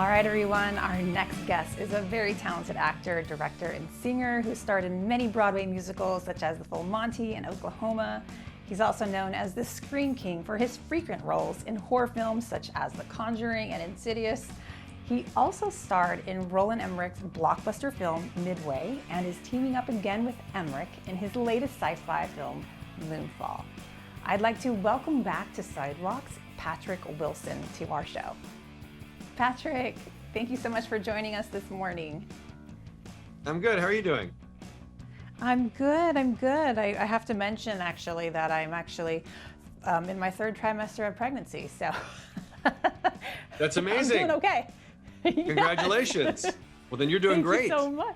All right, everyone, our next guest is a very talented actor, director, and singer who starred in many Broadway musicals such as The Full Monty and Oklahoma. He's also known as the Scream King for his frequent roles in horror films such as The Conjuring and Insidious. He also starred in Roland Emmerich's blockbuster film Midway and is teaming up again with Emmerich in his latest sci-fi film, Moonfall. I'd like to welcome back to Sidewalks, Patrick Wilson, to our show. Patrick, thank you so much for joining us this morning. I'm good. How are you doing? I'm good. I have to mention actually that I'm actually in my third trimester of pregnancy, so. That's amazing. I'm doing okay. Congratulations. Yes. Well, then you're doing great. Thank you so much.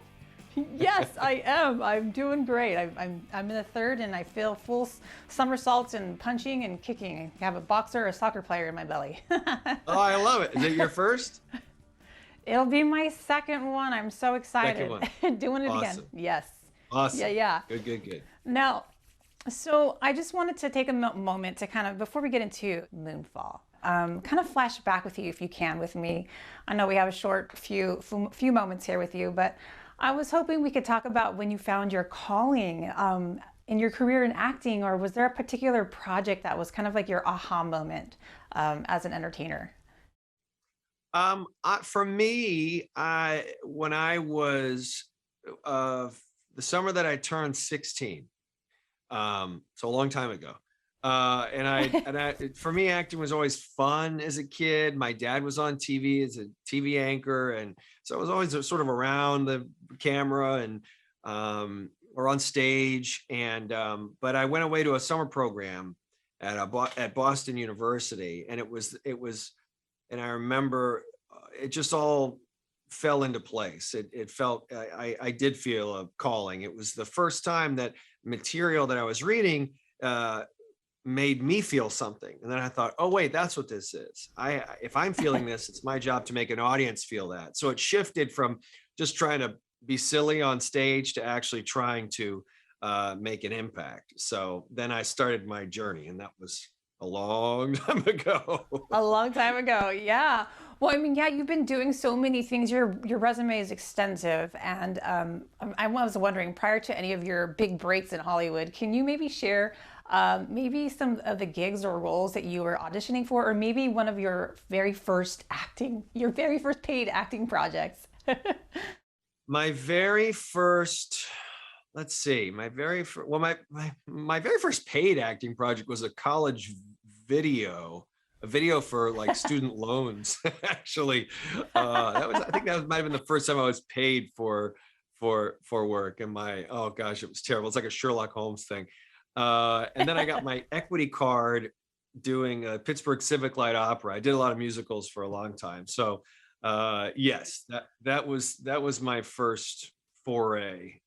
Yes, I am. I'm doing great. I'm in the third and I feel full somersaults and punching and kicking. I have a boxer or a soccer player in my belly. Oh, I love it. Is it your first? It'll be my second one. I'm so excited. Second one. Doing it Awesome. again. Yes. Awesome. Yeah. Good. Now, so I just wanted to take a moment to kind of, before we get into Moonfall, kind of flash back with you if you can with me. I know we have a short few moments here with you, but I was hoping we could talk about when you found your calling in your career in acting, or was there a particular project that was kind of like your aha moment as an entertainer? For me, when I was the summer that I turned 16, so a long time ago. For me, acting was always fun as a kid. My dad was on TV as a TV anchor, and so I was always sort of around the camera and or on stage. And but I went away to a summer program at Boston University, and it was, and I remember it just all fell into place. It felt I did feel a calling. It was the first time that material that I was reading made me feel something. And then I thought, oh wait, that's what this is. If I'm feeling this, it's my job to make an audience feel that. So it shifted from just trying to be silly on stage to actually trying to make an impact. So then I started my journey, and that was a long time ago. A long time ago, yeah. Well, I mean, yeah, you've been doing so many things. Your resume is extensive, and I was wondering, prior to any of your big breaks in Hollywood, can you maybe share maybe some of the gigs or roles that you were auditioning for, or maybe one of your very first paid acting projects? My very first, let's see, my very first paid acting project was a college video, for like student loans. Actually, I think that might have been the first time I was paid for work. And oh gosh, it was terrible. It's like a Sherlock Holmes thing. And then I got my equity card doing a Pittsburgh Civic Light Opera. I did a lot of musicals for a long time. So yes, that was my first foray.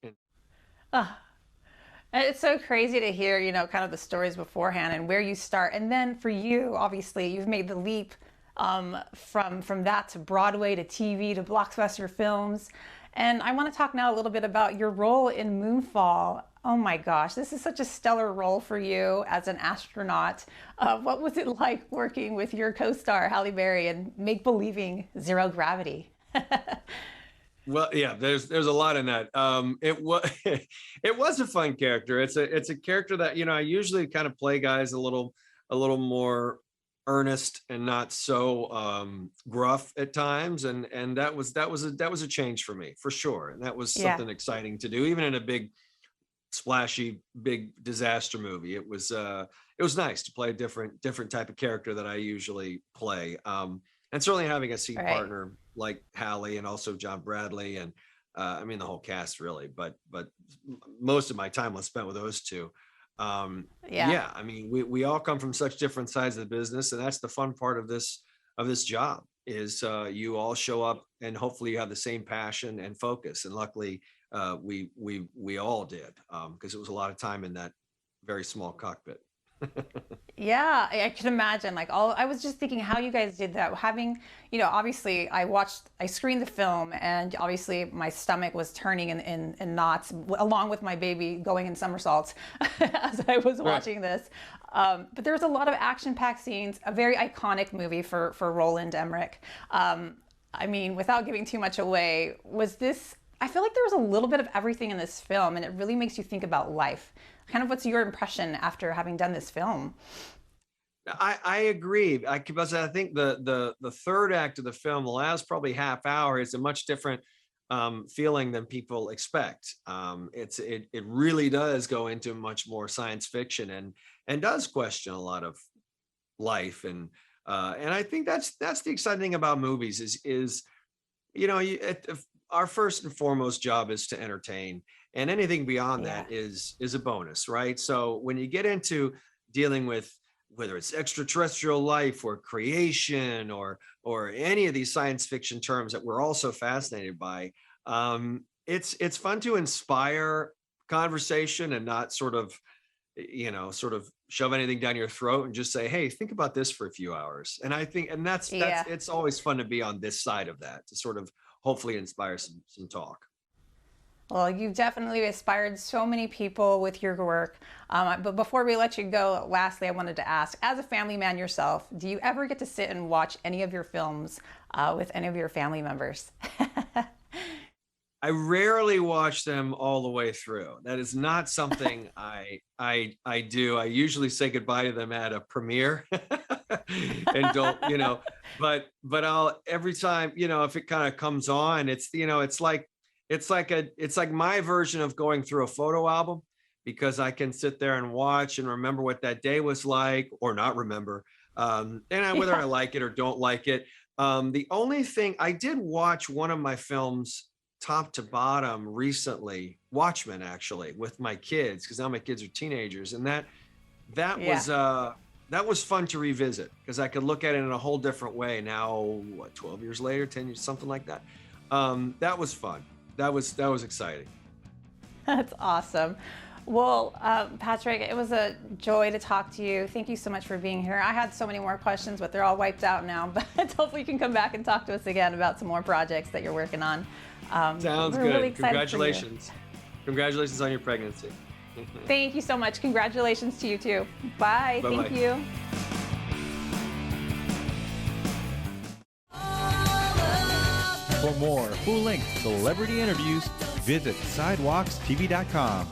It's so crazy to hear, kind of the stories beforehand and where you start. And then for you, obviously, you've made the leap from that to Broadway to TV to blockbuster films. And I want to talk now a little bit about your role in Moonfall. Oh my gosh, this is such a stellar role for you as an astronaut. What was it like working with your co-star, Halle Berry, and make-believing zero gravity? Well, yeah, there's a lot in that. It was a fun character. It's a character that, I usually kind of play guys a little more earnest and not so gruff at times, and that was a change for me, for sure. And that was something exciting to do, even in a big splashy big disaster movie. It was nice to play a different type of character that I usually play. And certainly having a scene partner like Halle, and also John Bradley, and I mean the whole cast really, but most of my time was spent with those two. I mean, we all come from such different sides of the business, and that's the fun part of this job is you all show up and hopefully you have the same passion and focus. And luckily we all did, because it was a lot of time in that very small cockpit. Yeah, I can imagine. I was just thinking how you guys did that. Having, obviously I screened the film, and obviously my stomach was turning in knots along with my baby going in somersaults as I was watching this. But there was a lot of action-packed scenes, a very iconic movie for Roland Emmerich. I mean, without giving too much away, was this, I feel like there was a little bit of everything in this film, and it really makes you think about life. Kind of what's your impression after having done this film? I agree. Because I think the third act of the film, the last probably half hour, is a much different feeling than people expect. It really does go into much more science fiction and does question a lot of life, and I think that's the exciting thing about movies is our first and foremost job is to entertain, and anything beyond Yeah. that is a bonus, right? So when you get into dealing with whether it's extraterrestrial life or creation or any of these science fiction terms that we're also fascinated by, it's fun to inspire conversation and not sort of shove anything down your throat and just say, hey, think about this for a few hours. And I think, and that's Yeah. it's always fun to be on this side of that, to sort of hopefully inspire some talk. Well, you've definitely inspired so many people with your work. But before we let you go, lastly, I wanted to ask, as a family man yourself, do you ever get to sit and watch any of your films with any of your family members? I rarely watch them all the way through. That is not something I do. I usually say goodbye to them at a premiere and don't, but I'll every time, if it kind of comes on, it's like my version of going through a photo album, because I can sit there and watch and remember what that day was like or not remember. Whether I Yeah. like it or don't like it. The only thing I did watch one of my films top to bottom recently, Watchmen, actually, with my kids, because now my kids are teenagers, and that Yeah. that was fun to revisit because I could look at it in a whole different way now. What, 12 years later, 10 years, something like that. That was fun. That was exciting. That's awesome. Well, Patrick, it was a joy to talk to you. Thank you so much for being here. I had so many more questions, but they're all wiped out now. But hopefully you can come back and talk to us again about some more projects that you're working on. Sounds We're good. really excited for you. Congratulations. Congratulations on your pregnancy. Thank you so much. Congratulations to you too. Bye. Bye-bye. Thank you. For more full-length celebrity interviews, visit sidewalkstv.com.